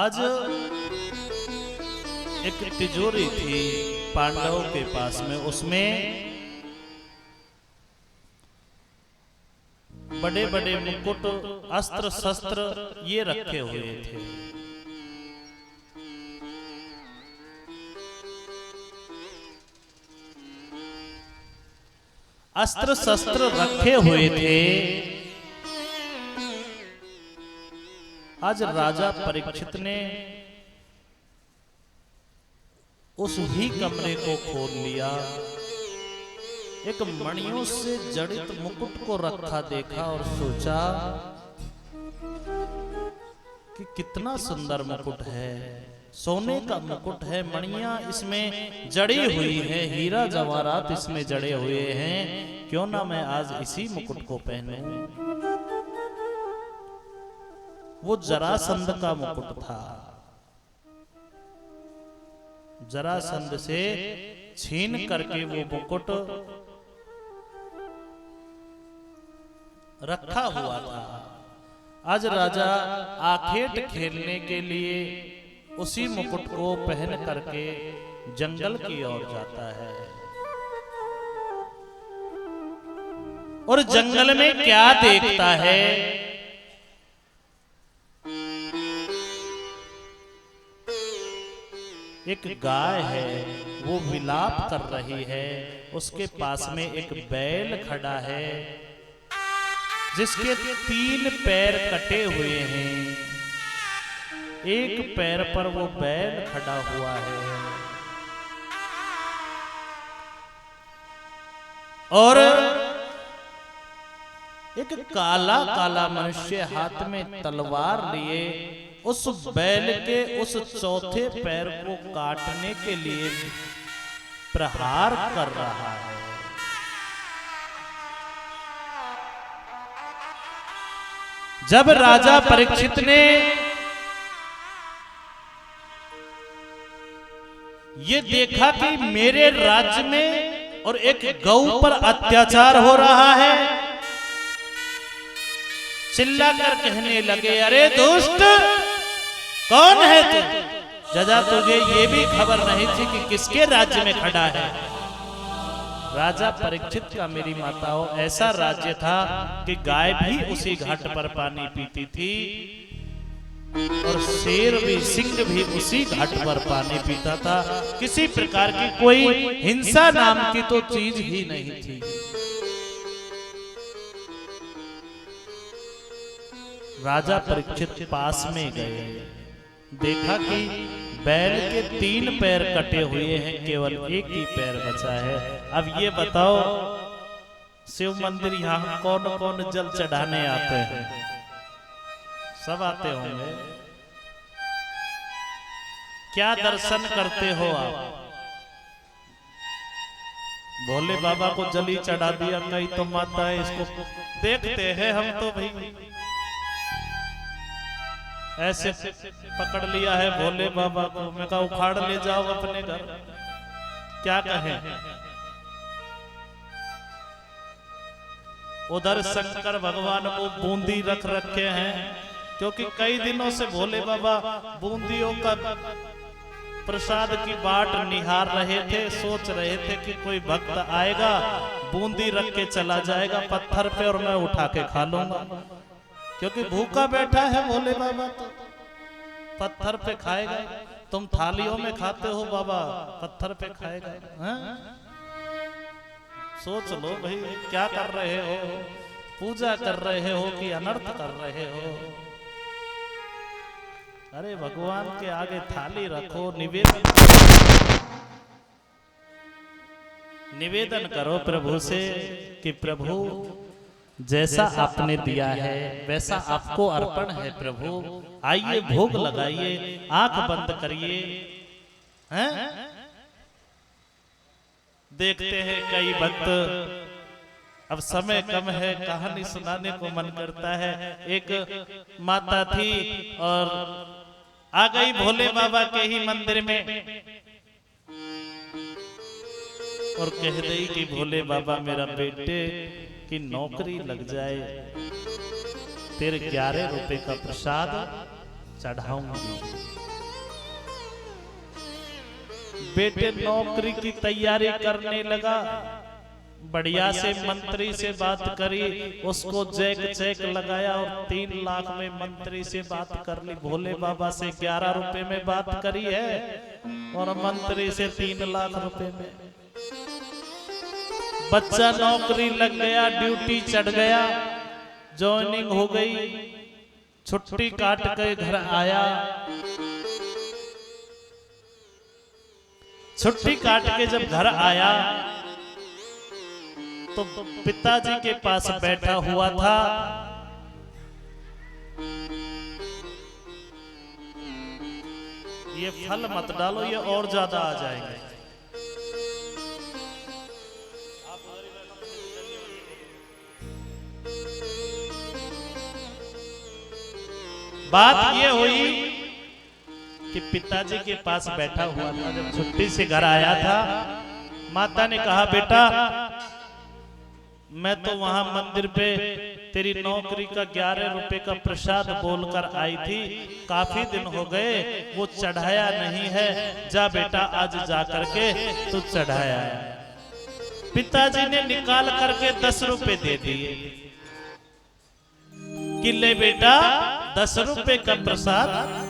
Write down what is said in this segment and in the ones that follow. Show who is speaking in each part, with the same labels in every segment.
Speaker 1: आज एक तिजोरी थी पांडवों के पास में, उसमें बड़े बड़े मुकुट, अस्त्र शस्त्र ये रखे हुए थे। अस्त्र शस्त्र रखे हुए थे। आज राजा परीक्षित ने उस ही कमरे को खोल लिया, एक मणियों से जड़ित मुकुट को रखा देखा और सोचा कि कितना सुंदर मुकुट है, सोने का मुकुट है, मणियां इसमें जड़ी हुई है, हीरा जवाहरात इसमें जड़े हुए हैं, क्यों ना मैं आज इसी मुकुट को पहनूं। वो जरासंध का मुकुट था। जरासंध से छीन करके वो मुकुट रखा हुआ था। आज राजा आखेट खेलने के लिए उसी मुकुट को पहन करके जंगल की ओर जाता है। और जंगल में क्या देखता है? एक गाय है, वो विलाप कर रही है। उसके पास में एक बैल खड़ा है जिसके 3 पैर कटे हुए हैं, एक पैर पर वो बैल खड़ा हुआ है। और एक काला काला मनुष्य हाथ में तलवार लिए उस बैल के उस चौथे पैर को काटने के लिए प्रहार कर रहा है। जब राजा परीक्षित ने ये देखा कि मेरे राज्य में और एक गौ पर अत्याचार हो रहा है, चिल्लाकर कहने लगे, अरे दुष्ट, कौन है तू? जजा तुझे ये भी खबर नहीं थी कि किसके राज्य में खड़ा है। राजा परीक्षित का, मेरी माताओं, ऐसा राज्य था कि गाय भी उसी घाट पर पानी पीती थी और शेर भी, सिंह भी उसी घाट पर पानी पीता था। किसी प्रकार की कोई हिंसा नाम की तो चीज ही नहीं थी। राजा परीक्षित पास में गए, देखा कि बैल के 3 पैर कटे हुए हैं, केवल एक ही पैर बचा है। अब ये बताओ, शिव मंदिर यहाँ कौन कौन जल चढ़ाने आते हैं? सब आते होंगे। क्या दर्शन करते हो आप? भोले बाबा को जली चढ़ा दिया, कई तो माता है, इसको देखते हैं हम तो भाई ऐसे पकड़ लिया है भोले बाबा को। मैं कहा उखाड़ ले जाओ अपने घर, क्या कहें। उधर शंकर भगवान को बूंदी रख रखे हैं, क्योंकि कई दिनों से भोले बाबा बूंदियों का प्रसाद की बाट निहार रहे थे। सोच रहे थे कि कोई भक्त आएगा, बूंदी रख के चला जाएगा पत्थर पे और मैं उठा के खा लूंगा, क्योंकि भूखा बैठा है भोले बाबा, तो पत्थर पे खाएगा। तुम थालियों में खाते हो, बाबा पत्थर पे खाएगा। सोच लो भाई, क्या कर रहे हो? पूजा कर रहे हो कि अनर्थ कर रहे हो? अरे भगवान के आगे थाली रखो, निवेदन करो प्रभु से कि प्रभु जैसा आपने दिया है वैसा आपको अर्पण है प्रभु, आइए भोग लगाइए, आंख बंद करिए। हैं? देखते हैं कई भक्त, अब समय कम है, कहानी सुनाने को मन करता है। एक माता थी और आ गई भोले बाबा के ही मंदिर में और कह रही कि भोले बाबा, मेरा बेटे की नौकरी लग जाए, तेरे 11 रुपए का प्रसाद चढ़ाऊंगी। बेटे नौकरी की तैयारी करने लगा, बढ़िया से मंत्री से बात करी, उसको जैक चेक लगाया और 3 लाख में मंत्री से बात कर ली। भोले बाबा से 11 रुपए में बात करी है और मंत्री से 3 लाख रुपए में। बच्चा नौकरी लग गया, ड्यूटी चढ़ गया, ज्वाइनिंग हो गई, छुट्टी काट के घर आया। छुट्टी काट के जब घर आया तो पिताजी के पास बैठा हुआ था। ये फल मत डालो, ये और ज्यादा आ जाएंगे। बात ये हुई कि पिताजी के पास बैठा हुआ था, जब छुट्टी से घर आया था, माता ने कहा बेटा मैं तो वहां मंदिर पे तेरी नौकरी का 11 रुपए का प्रसाद बोलकर आई थी, काफी दिन हो गए वो चढ़ाया नहीं है, जा बेटा आज जा करके तू चढ़ाया। पिताजी ने निकाल करके 10 रुपए दे दिए कि ले बेटा 10 रुपए का प्रसाद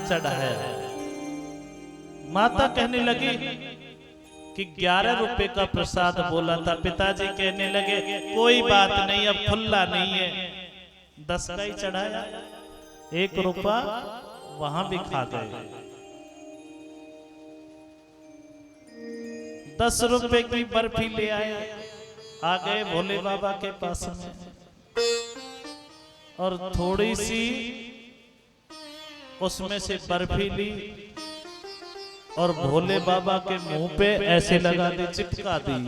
Speaker 1: चढ़ाया। माता कहने लगी कि 11 रुपए का प्रसाद बोला था। पिताजी कहने लगे कोई बात नहीं, अब खुला नहीं है, 10 का ही चढ़ाया, 1 रुपया वहां भी खा गए। 10 रुपए की बर्फी ले आए, आ गए भोले बाबा के पास में और थोड़ी सी उसमें से बर्फी ली और भोले बाबा के मुंह पे ऐसे लगा दी, चिपका दी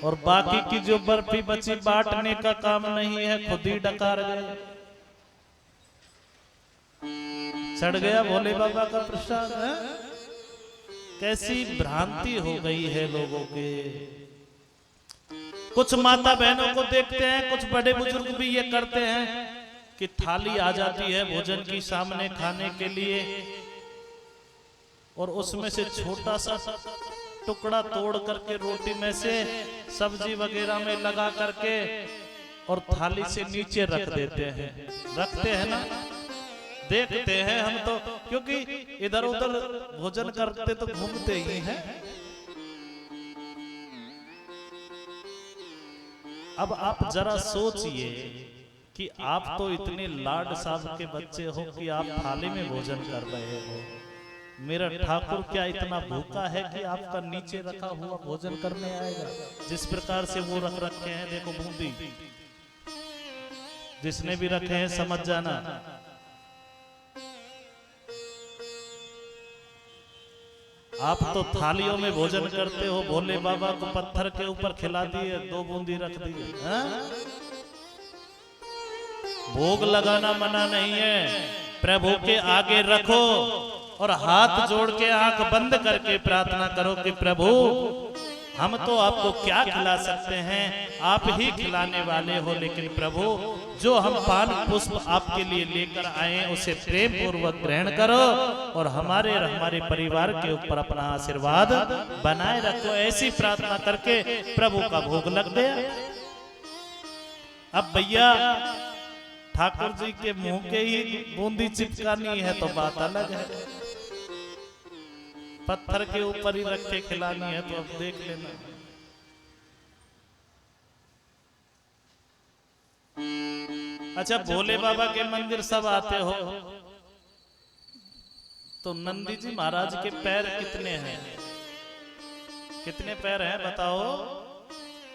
Speaker 1: और बाकी की जो बर्फी बची बांटने का काम नहीं है, खुद ही डकार गए। चढ़ गया भोले बाबा का प्रसाद है। कैसी भ्रांति हो गई है लोगों के। कुछ माता बहनों को देखते हैं, कुछ बड़े बुजुर्ग भी ये करते हैं कि थाली आ जाती है भोजन की सामने खाने के लिए और उसमें से छोटा सा टुकड़ा तोड़ करके रोटी में से सब्जी वगैरह में लगा करके और थाली से नीचे रख देते हैं। रखते हैं ना, देखते हैं हम तो, क्योंकि इधर उधर भोजन करते तो घूमते ही हैं। अब आप जरा सोचिए कि आप तो इतने लाड साहब के बच्चे हो कि आप थाली में भोजन कर रहे हो। मेरा ठाकुर क्या इतना भूखा है कि आपका नीचे रखा हुआ भोजन करने आएगा? जिस प्रकार से वो रख रखे हैं, देखो बूंदी, जिसने भी रखे हैं समझ जाना। आप तो थालियों में भोजन करते हो, भोले बाबा को पत्थर के ऊपर खिला दिए, 2 बूंदी रख दी। भोग लगाना मना नहीं है, प्रभु के आगे रखो और हाथ जोड़ के आंख बंद करके प्रार्थना करो कि प्रभु हम तो आपको क्या खिला सकते हैं, आप ही खिलाने वाले हो, लेकिन प्रभु जो हम पान पुष्प आपके लिए लेकर आए उसे प्रेम पूर्वक ग्रहण करो और हमारे परिवार के ऊपर अपना आशीर्वाद बनाए रखो। ऐसी प्रार्थना करके प्रभु का भोग लग गया। अब भैया ठाकुर जी के मुंह के ही बूंदी चिपकानी है तो बात अलग है, पत्थर के ऊपर ही रख के खिलानी है तो अब देख लेना। अच्छा, भोले बाबा के मंदिर सब आते हो तो नंदी जी महाराज के पैर कितने हैं? कितने पैर हैं बताओ?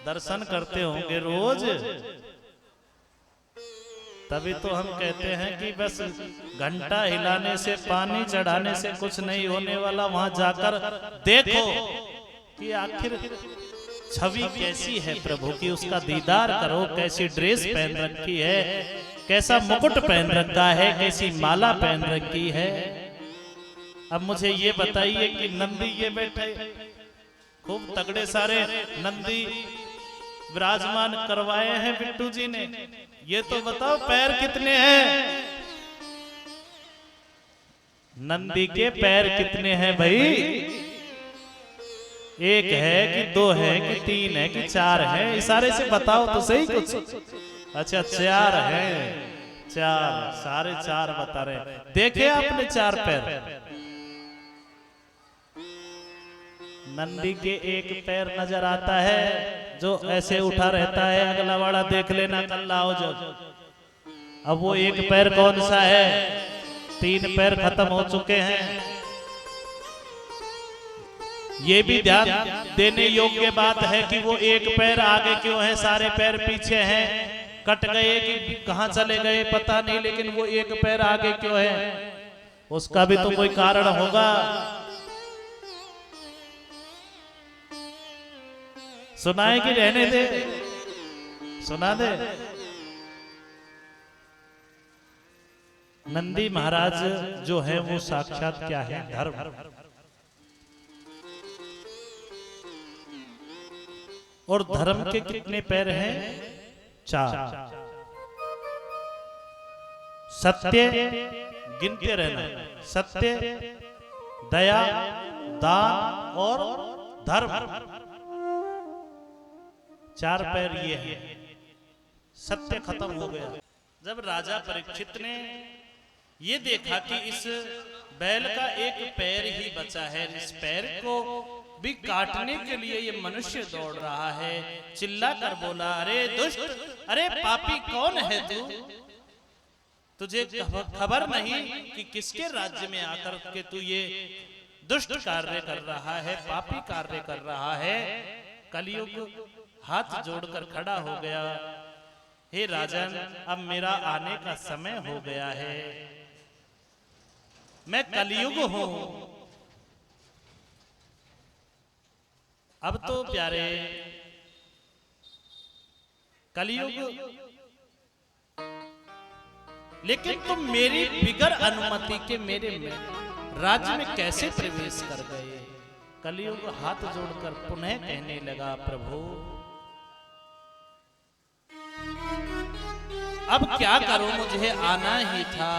Speaker 1: दर्शन करते होंगे रोज, तभी तो हम कहते हैं कि बस घंटा हिलाने से, पानी चढ़ाने से कुछ नहीं होने वाला। वहां जाकर देखो कि आखिर छवि कैसी है प्रभु की, उसका दीदार करो। कैसी ड्रेस पहन रखी है, कैसा मुकुट पहन रखा है, कैसी माला पहन रखी है। अब मुझे ये बताइए कि नंदी ये बैठे, खूब तगड़े सारे नंदी विराजमान करवाए हैं बिट्टू जी ने, ये तो बताओ पैर कितने हैं? नंदी के पैर कितने हैं भाई? एक है कि दो है कि तीन है कि चार है? इशारे से बताओ तो सही कुछ। अच्छा, चार है। चार, सारे चार बता रहे। देखे आपने चार पैर? नंदी के एक पैर नजर आता है जो ऐसे उठा रहता है, अगला वाला देख लेना कल आओ जो। अब वो एक पैर कौन सा है? तीन पैर खत्म हो चुके हैं। ये भी ध्यान देने योग्य बात है कि वो एक पैर आगे क्यों है, सारे पैर पीछे हैं। कट गए कि कहां चले गए पता नहीं, लेकिन वो एक पैर आगे क्यों है, उसका भी तो कोई कारण होगा। सुनाए कि रहने दे? सुना दे। नंदी महाराज जो है वो साक्षात क्या है? धर्म। और धर्म के कितने पैर हैं? चार। सत्य, गिनते रहना, सत्य, दया, दान और धर्म। चार पैर ये है। सत्य खत्म हो गया। जब राजा परीक्षित ने ये देखा कि इस बैल का एक पैर ही बचा है, इस पैर को भी काटने के लिए ये मनुष्य दौड़ रहा है, चिल्ला कर बोला, अरे दुष्ट, अरे पापी कौन है तू? तुझे खबर नहीं कि किसके राज्य में आकर के तू ये दुष्ट कार्य कर रहा है, पापी कार्य कर रहा है? कलियुग हाथ जोड़कर खड़ा हो गया, हे राजन, अब मेरा आने का समय हो गया है। मैं कलियुग हूं। अब तो प्यारे कलियुग, लेकिन तुम मेरी बिगर अनुमति के मेरे राज्य में कैसे प्रवेश कर गए? कलियुग हाथ जोड़कर पुनः कहने लगा, प्रभु अब क्या करूं, मुझे आना ही था,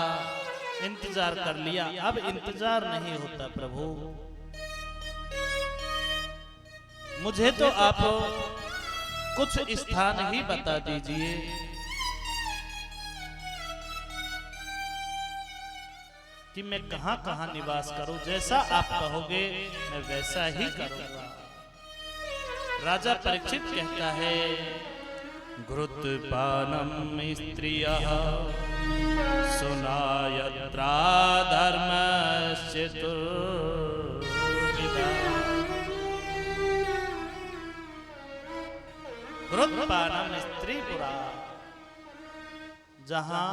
Speaker 1: इंतजार कर लिया, अब इंतजार नहीं होता प्रभु। मुझे तो आप कुछ स्थान ही बता दीजिए, कि मैं कहां कहां निवास करूं। जैसा आप कहोगे मैं वैसा ही करूंगा। राजा परीक्षित कहता है, घृतपानम स्त्रियः सुनायत्रा धर्मस्य दुर्विधा। घृतपानम स्त्रीपुरा, जहां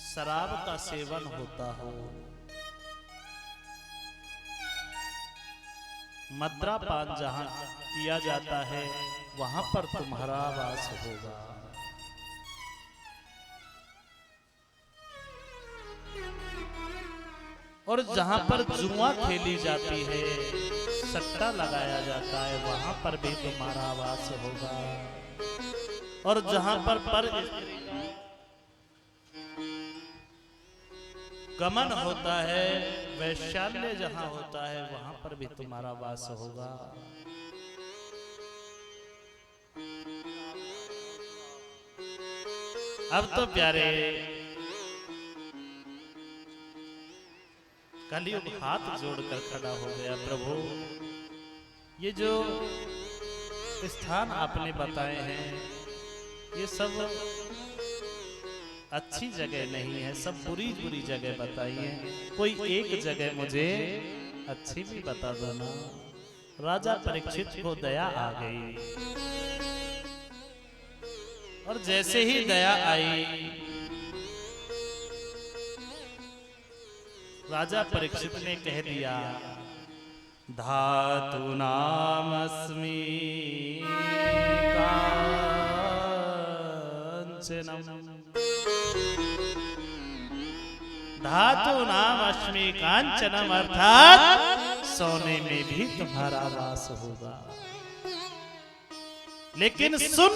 Speaker 1: शराब का सेवन होता हो, मद्रापान जहां किया जाता है, वहां पर तुम्हारा वास होगा। और जहां पर जुआ खेली जाती है, सट्टा लगाया जाता है, वहां पर भी तुम्हारा वास होगा। और जहां पर गमन होता है, वैश्याल्य जहां होता है, वहां पर भी तुम्हारा वास होगा। अब तो प्यारे कलियुग हाथ जोड़कर खड़ा हो गया, प्रभु ये जो स्थान आपने बताए हैं, ये सब अच्छी जगह नहीं है, सब बुरी बुरी जगह बताई है। कोई एक जगह मुझे अच्छी भी बता दो ना। राजा परीक्षित को दया आ गई, और जैसे ही दया आई, राजा परीक्षित ने कह दिया, धातु नाम अस्मि कांचनम। धातु नाम अस्मि कांचनम, अर्थात सोने में भी तुम्हारा वास होगा। लेकिन सुन,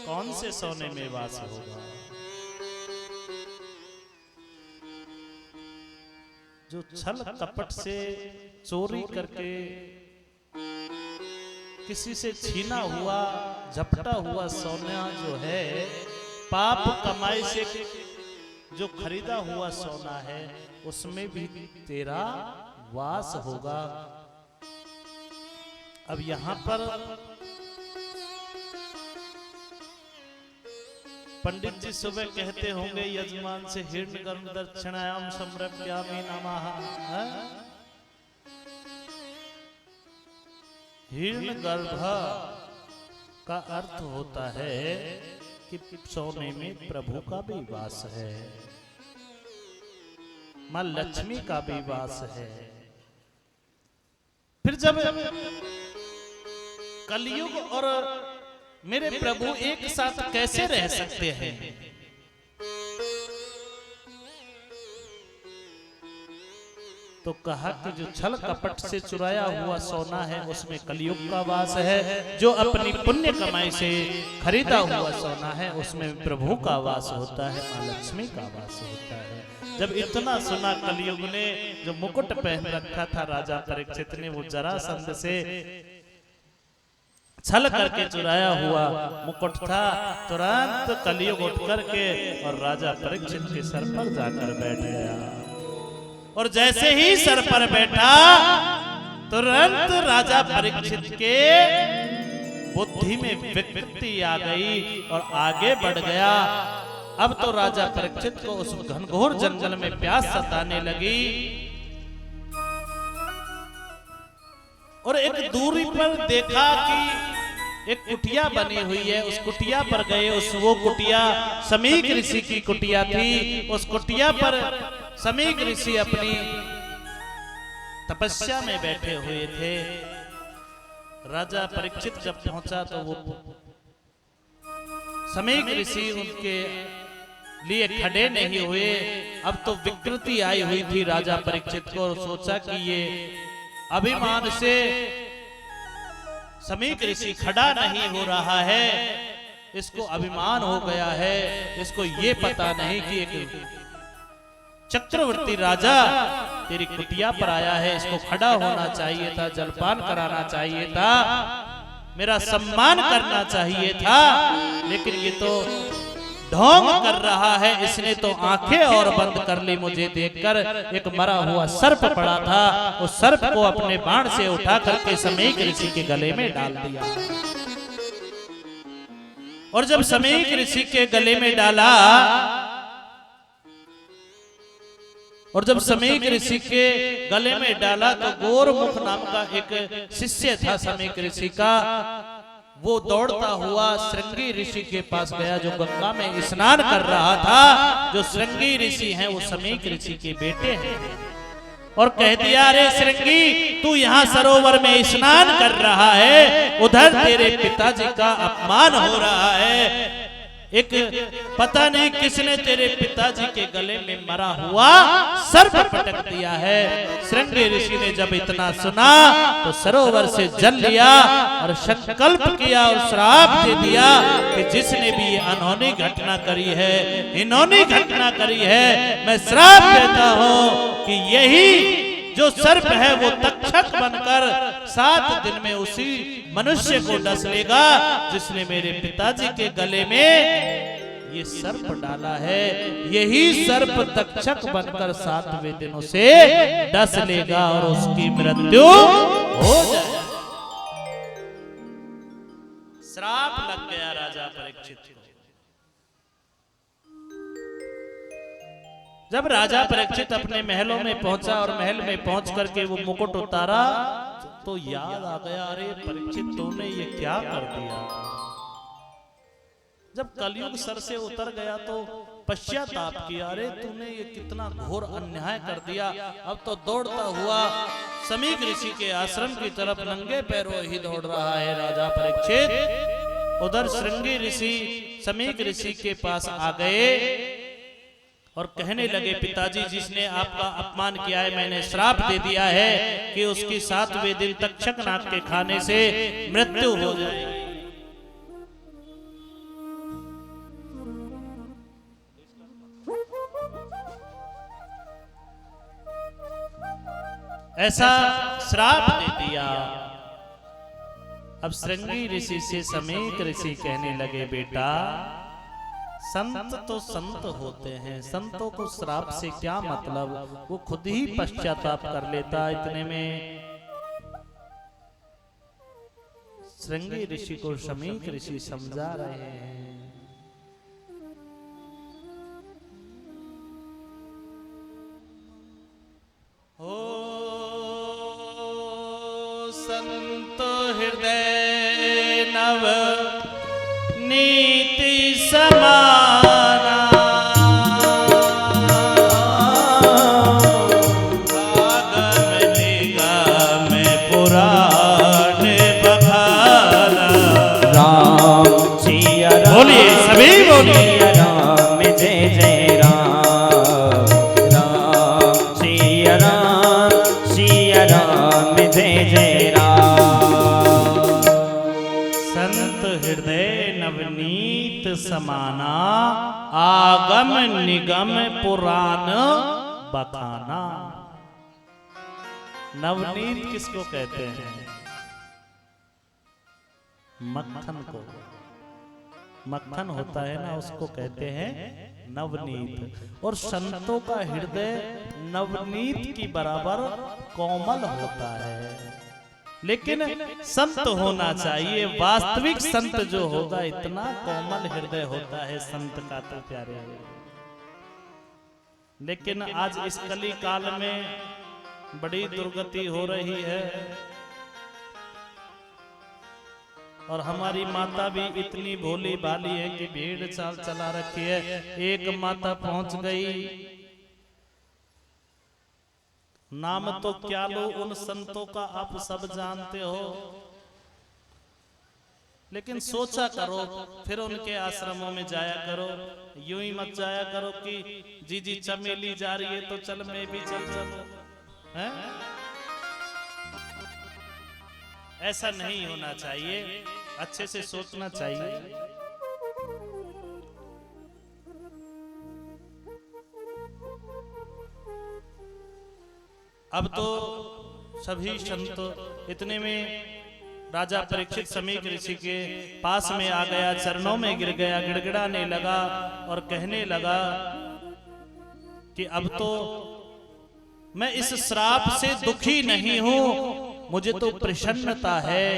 Speaker 1: कौन से सोने में वास होगा? जो छल कपट से चोरी करके किसी से छीना हुआ झपटा हुआ सोना जो है, पाप कमाई से जो खरीदा हुआ सोना है, उसमें भी तेरा वास होगा। अब यहां पर पंडित जी सुबह कहते होंगे यजमान से, हिरण्यगर्भ दक्षिणायाम समर्पयामि नमः। हिरण्यगर्भ का अर्थ होता है कि सोने में प्रभु का भी वास है, मां लक्ष्मी का भी वास है। फिर जब कलयुग और मेरे प्रभु एक साथ कैसे रह सकते हैं? तो कहा कि जो छल कपट से चुराया हुआ सोना है उसमें कलयुग का वास है, जो अपनी पुण्य कमाई से खरीदा हुआ सोना है उसमें प्रभु का वास होता है, मां लक्ष्मी का वास होता है। जब इतना सुना कलयुग ने, जो मुकुट पहन रखा था राजा परीक्षित ने, वो जरासंध से छल करके चुराया हुआ मुकुट था, तुरंत कलयुग उठ करके और राजा परीक्षित के सर पर जाकर बैठ गया। और जैसे ही सर पर बैठा, तुरंत राजा परीक्षित के बुद्धि में विकृति आ गई और आगे बढ़ गया। अब तो राजा परीक्षित को उस घनघोर जंगल में प्यास सताने लगी और एक दूरी पर देखा कि एक कुटिया बनी हुई है। उस कुटिया पर गए। वो कुटिया समीक ऋषि की कुटिया थी। उस कुटिया पर समीक ऋषि अपनी तपस्या में बैठे हुए थे। राजा परीक्षित जब पहुंचा तो वो समीक ऋषि उनके लिए खड़े नहीं हुए। अब तो विकृति आई हुई थी राजा परीक्षित को। सोचा कि ये अभिमान से समीक ऋषि खड़ा नहीं हो रहा है, इसको अभिमान हो गया है। इसको ये पता नहीं कि एक चक्रवर्ती राजा तेरी कुटिया पर आया है, इसको खड़ा होना चाहिए था, जलपान कराना चाहिए था, मेरा सम्मान करना चाहिए था। लेकिन ये तो ढोंग कर रहा है। इसने तो आंखें और बंद कर ली मुझे देखकर। एक मरा हुआ सर्प पड़ा था, उस सर्प को अपने बाण से उठा करके समीक ऋषि के गले में डाल दिया। और जब समीक ऋषि के गले में डाला, और जब समीक ऋषि के गले में डाला तो गोरमुख नाम का एक शिष्य था समीक ऋषि का। वो दौड़ता हुआ श्रृंगी ऋषि के पास गया जो गंगा में स्नान कर रहा था। जो श्रृंगी ऋषि हैं वो समीक ऋषि के बेटे हैं। और कह दिया, अरे श्रृंगी, तू यहाँ सरोवर में स्नान कर रहा है, उधर तेरे पिताजी का अपमान हो रहा है। एक पता नहीं किसने तेरे पिताजी के गले में मरा हुआ सर्प पटक दिया है। श्रृंगी ऋषि ने जब इतना सुना तो सरोवर से जल लिया और संकल्प किया और श्राप दे दिया कि जिसने भी ये अनहोनी घटना करी है, इन्होंने घटना करी है, मैं श्राप देता हूं कि यही जो सर्प है वो तक्षक बनकर 7 दिन में उसी मनुष्य को डस लेगा जिसने मेरे पिताजी के गले में ये सर्प डाला है। यही सर्प तक्षक बनकर 7वें दिन उसे डस लेगा और उसकी मृत्यु हो जाएगी। श्राप लग गया राजा परीक्षित को। जब राजा परीक्षित अपने महलों में पहुंचा और महल में पहुंच करके वो मुकुट उतारा तो याद आ गया, अरे परीक्षित तूने ये क्या कर दिया। जब कलयुग सर से उतर गया तो पश्चाताप किया, अरे तूने ये कितना घोर अन्याय कर दिया। अब तो दौड़ता हुआ समीक ऋषि के आश्रम की तरफ नंगे पैरों ही दौड़ रहा है राजा परीक्षित। उधर श्रृंगी ऋषि समीक ऋषि के पास आ गए और कहने लगे, पिताजी, जिसने आपका अपमान किया है मैंने श्राप दे दिया है कि उसकी 7वें दिन तक्षक नाग के खाने से मृत्यु हो जाएगी। ऐसा श्राप दे दिया। अब श्रृंगी ऋषि से समेक ऋषि कहने लगे, बेटा संत तो संत होते हैं, संतों को श्राप से क्या मतलब, वो खुद ही पश्चाताप कर लेता। इतने में श्रृंगी ऋषि को समेक ऋषि समझा रहे हैं। ओ संत हृदय नव नीति समाना, आगम निगम पुराण बखाना।
Speaker 2: राम सिया राम,
Speaker 1: बोलिए सभी बोलिए
Speaker 2: राम जय जय राम, राम सिया राम जय जय राम।
Speaker 1: संत हृदय नवनीत समाना, आगम निगम पुराण बखाना। नवनीत किसको कहते हैं? मक्खन को। मक्खन होता है ना, उसको कहते हैं नवनीत। और संतों का हृदय नवनीत की बराबर कोमल होता है। लेकिन संत होना चाहिए, वास्तविक संत जो होगा इतना कोमल हृदय होता है संत का तो प्यारे। लेकिन आज इस कली काल में बड़ी दुर्गति हो रही है, और हमारी माता भी इतनी भोली भाली है कि भेड़ चाल चला रखी है। एक माता पहुंच गई, नाम तो क्या लो उन संतों का, आप सब जानते हो। लेकिन सोचा करो, फिर उनके आश्रमों में जाया करो। यूं ही मत जाया करो कि जी चमेली जा रही है तो चल मैं भी चल चलो, हैं? ऐसा नहीं होना चाहिए, अच्छे से सोचना चाहिए। अब तो सभी संत, इतने में राजा परीक्षित समीक ऋषि के पास में आ गया, चरणों में गिर गया, गिड़गिड़ाने लगा और कहने लगा कि अब तो मैं इस श्राप से दुखी नहीं हूं, मुझे तो प्रसन्नता है।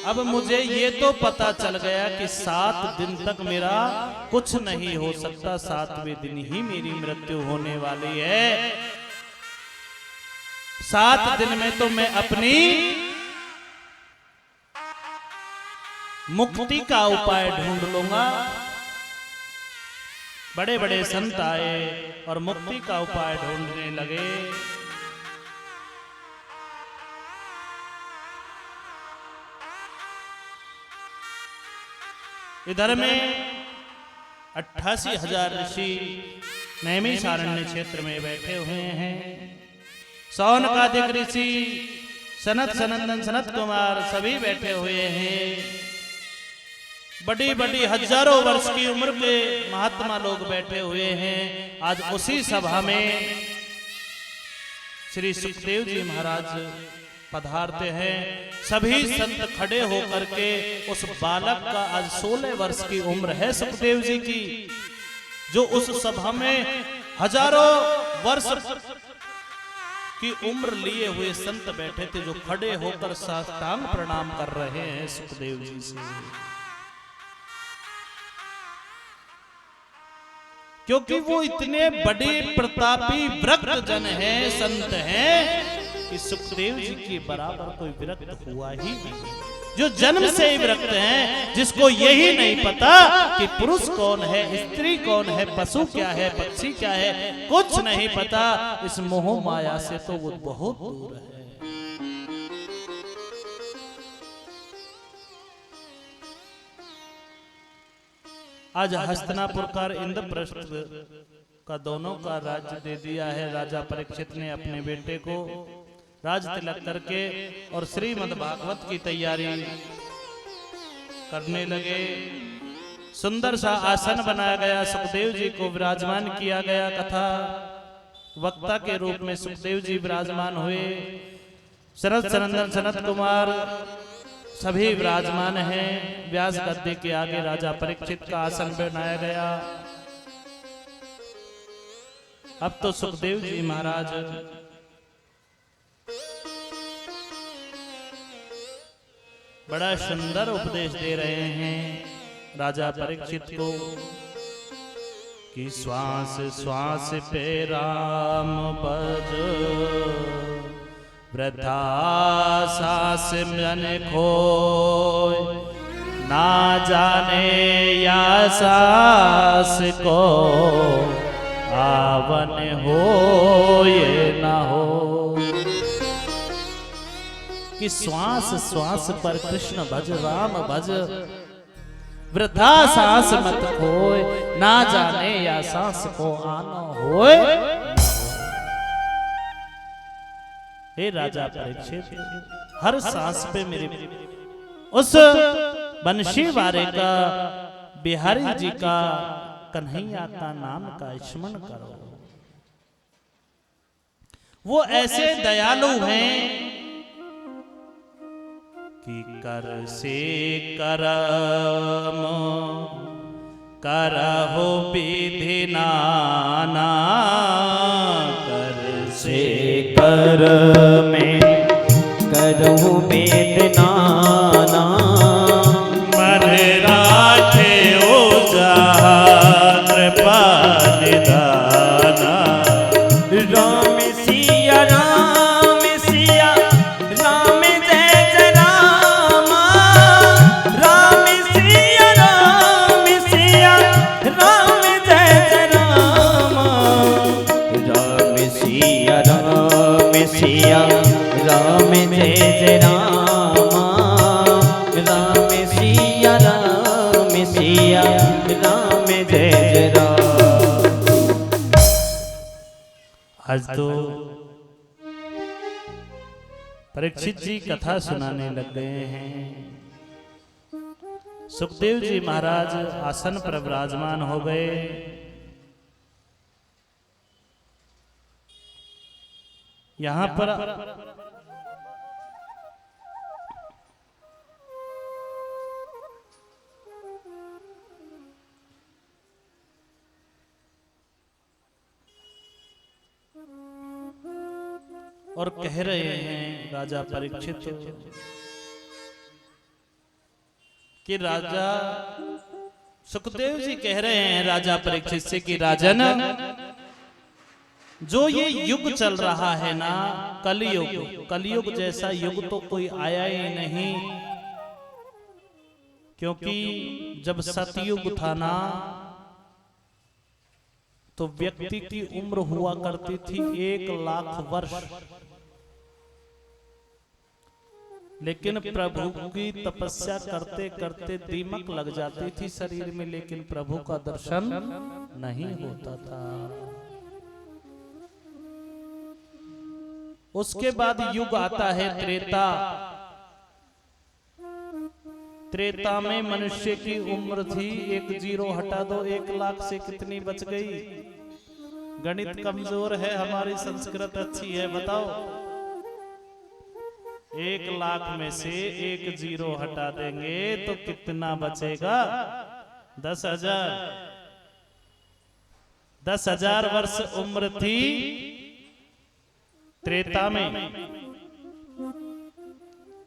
Speaker 1: अब मुझे ये तो पता चल गया कि 7 दिन तक मेरा कुछ नहीं हो सकता, 7वें दिन ही मेरी मृत्यु होने वाली है। 7 दिन में तो मैं अपनी मुक्ति का उपाय ढूंढ लूंगा। बड़े बड़े संत आए और मुक्ति का उपाय ढूंढने लगे। इधर में 88,000 ऋषि नैमिषारण्य क्षेत्र में बैठे हुए हैं। सौनकादिक ऋषि, सनत सनंदन सनत कुमार सभी बैठे हुए हैं। बड़ी बड़ी हजारों वर्ष की उम्र के महात्मा लोग बैठे हुए हैं। आज उसी सभा में श्री सुखदेव जी महाराज पधारते हैं। सभी संत खड़े होकर के उस बालक का, आज 16 वर्ष की उम्र है सुखदेव जी की, जो उस सभा में हजारों वर्ष की उम्र लिए हुए संत बैठे थे, जो खड़े होकर साष्टांग प्रणाम कर रहे हैं सुखदेव जी से। क्योंकि वो इतने बड़े प्रतापी विरक्त जन हैं, संत हैं, कि सुखदेव जी के बराबर कोई विरक्त हुआ ही नहीं। जो जन्म से ही विरक्त हैं, जिसको यही नहीं पता कि पुरुष कौन है, स्त्री कौन है, पशु क्या है, पक्षी क्या है, कुछ नहीं पता। इस मोह माया से तो वो बहुत दूर है। आज हस्तिनापुर का इंद्रप्रस्थ का दोनों का राज्य दे दिया है राजा परीक्षित ने अपने बेटे को, राज तिलक करके, और श्रीमद् भागवत की तैयारी करने लगे। सुंदर सा आसन बनाया गया, सुखदेव जी को विराजमान किया गया। कथा वक्ता के रूप में सुखदेव जी विराजमान हुए। शरद सनंदन सनत कुमार सभी विराजमान हैं। व्यास गद्दे के आगे राजा परीक्षित का आसन बनाया गया। अब तो सुखदेव जी महाराज बड़ा सुंदर उपदेश दे रहे हैं राजा परीक्षित को कि श्वास श्वास पे राम भज, वृथा सास मन खोय, ना जाने या सास को आवन हो ये ना हो। कि श्वास श्वास पर कृष्ण भज राम भज, वृथा सांस मत खोए, ना जाने या सांस को आना होए। हे राजा परीक्षित, हर सांस पे मेरे उस बंशी वारे का, बिहारी जी का, कन्हैया का नाम का स्मरण करो। वो ऐसे दयालु हैं कि कर से करम करहु विधि नाना, कर
Speaker 2: से कर में करहु वेद नाना,
Speaker 1: मन राखे ओझा कृपा निधाना।
Speaker 2: राम सिया राम सिया राम जय जय राम, राम सिया राम सिया राम जय जय राम, राम सिया राम सिया राम जय जय राम, राम सिया राम सिया राम जय जय राम।
Speaker 1: आज तो परीक्षित जी कथा सुनाने लग गए हैं। सुखदेव जी महाराज आसन पर विराजमान हो गए। यहां पर और कह रहे हैं राजा परीक्षित कि राजा सुखदेव जी कह रहे हैं राजा परीक्षित से कि राजन, जो ये युग चल रहा है ना, कलयुग, कलयुग जैसा युग तो कोई आया ही नहीं। क्योंकि जब सतयुग था ना, तो व्यक्ति की उम्र हुआ करती थी 1,00,000 वर्ष। लेकिन प्रभु की तपस्या करते करते दीमक लग जाती थी शरीर में, लेकिन प्रभु का दर्शन नहीं होता था। उसके बाद युग आता है त्रेता। त्रेता में मनुष्य की उम्र थी, 1 0 हटा दो 1,00,000 से कितनी बच गई? गणित कमजोर है, हमारी संस्कृत अच्छी है, बताओ। 1,00,000 में से 1 0 हटा देंगे तो कितना बचेगा? 10,000। 10,000 वर्ष उम्र थी त्रेता में।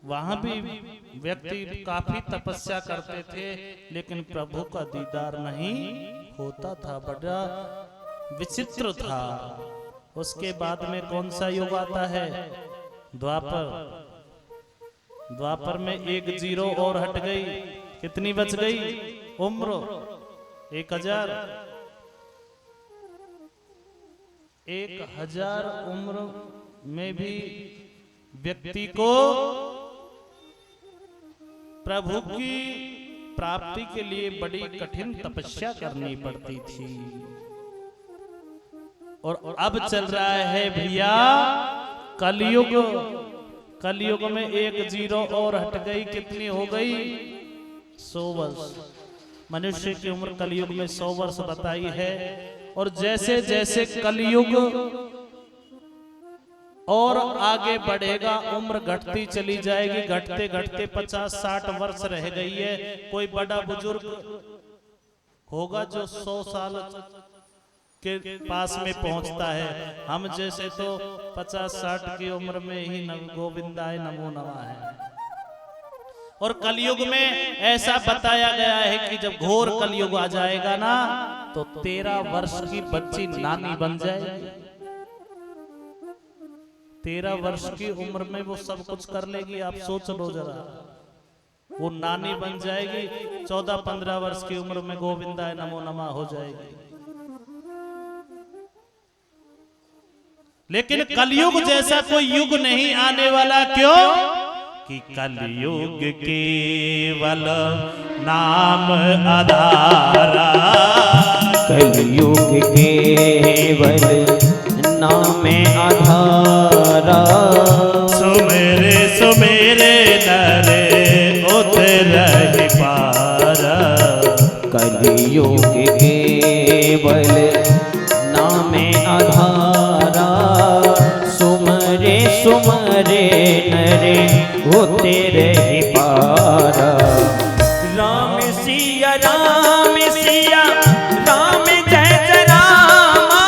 Speaker 1: वहां भी व्यक्ति काफी तपस्या करते थे, लेकिन प्रभु का दीदार नहीं होता था। बड़ा विचित्र था। उसके बाद में कौन सा युग आता है? द्वापर। द्वापर में 1 0 और हट गई, कितनी बच गई उम्र? 1,000। 1,000 उम्र में भी व्यक्ति को प्रभु की प्राप्ति के लिए बड़ी कठिन तपस्या करनी पड़ती थी। और अब चल रहा है भैया कलयुग। कलयुग में 1 0 और हट गई, कितनी हो गई? 100 वर्ष। मनुष्य की उम्र कलयुग में 100 वर्ष बताई है। और जैसे जैसे कलयुग और आगे बढ़ेगा, उम्र घटती चली जाएगी, घटते घटते 50-60 वर्ष रह गई है। कोई बड़ा बुजुर्ग होगा जो 100 साल के पास में पहुंचता है। हम जैसे तो 50-60 की उम्र में ही गोविंदाय नमो नमः है। और कलयुग में ऐसा बताया गया है कि जब घोर कलयुग आ जाएगा ना, तो 13 वर्ष की बच्ची नानी बन जाएगी। 13 वर्ष की उम्र में वो सब कुछ कर लेगी। आप सोच लो जरा, वो नानी बन जाएगी। 14-15 वर्ष की उम्र में गोविंदाय नमो नमः हो जाएगी। लेकिन कलयुग जैसा कोई युग नहीं आने वाला। क्यों? कि कलयुग केवल नाम आधारा,
Speaker 2: कलयुग केवल नाम आधारा,
Speaker 1: सुमेरे सुमेरे नरे उतर पारा,
Speaker 2: कलयुग केवल नाम आधारा, सुमरे सुमरे नरे होते रही पारा। राम सिया राम सिया राम जय जय रामा,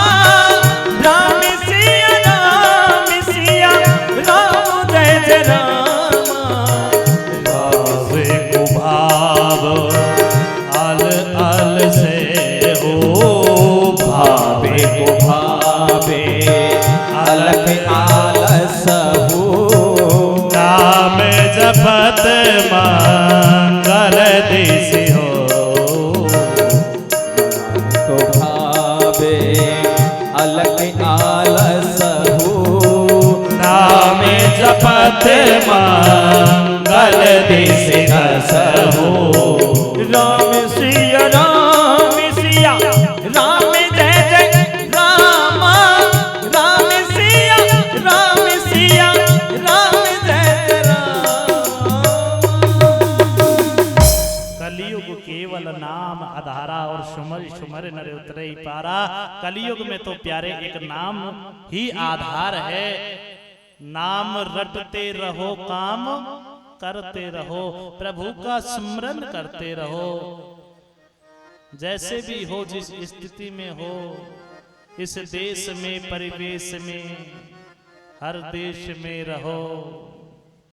Speaker 2: राम सिया राम सिया राम जय जय रामा,
Speaker 1: भावे को भाव आल आल से हो,
Speaker 2: भावे को भावे अलख आलस हो,
Speaker 1: नाम जपत मंगल दिशि हो,
Speaker 2: को भावे अलख आलस हो,
Speaker 1: नाम जपत मंगल दिशि दस हो।
Speaker 2: राम सिया राम सिया राम जय जय रामा, राम सिया राम सिया राम जय जय रामा।
Speaker 1: कलयुग केवल नाम आधारा और सुमर सुमर नरे उतरे ही पारा। कलयुग में तो प्यारे एक नाम ही आधार है। नाम रटते रहो, काम करते रहो, प्रभु का स्मरण करते रहो। जैसे भी हो, जिस स्थिति में हो, इस देश में परिवेश में, हर देश में रहो।